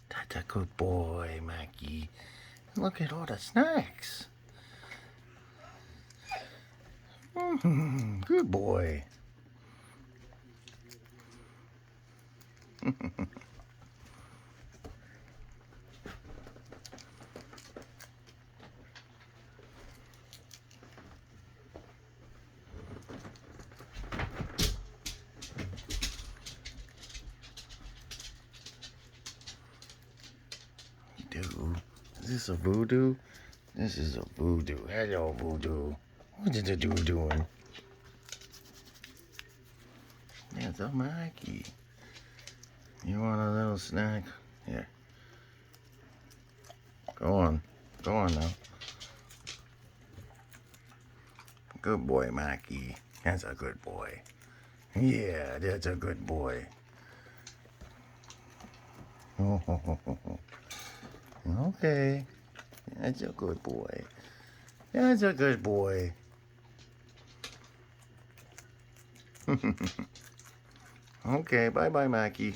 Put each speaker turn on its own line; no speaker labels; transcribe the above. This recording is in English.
That's a good boy, Mackie. Look at all the snacks. Good boy. Voodoo. Is this a voodoo? This is a voodoo. Hello, voodoo. What is the dude doing? That's a Mackie. You want a little snack? Here. Go on. Go on now. Good boy, Mackie. That's a good boy. Yeah, that's a good boy. Okay. That's a good boy. That's a good boy. Okay, bye-bye, Mackie.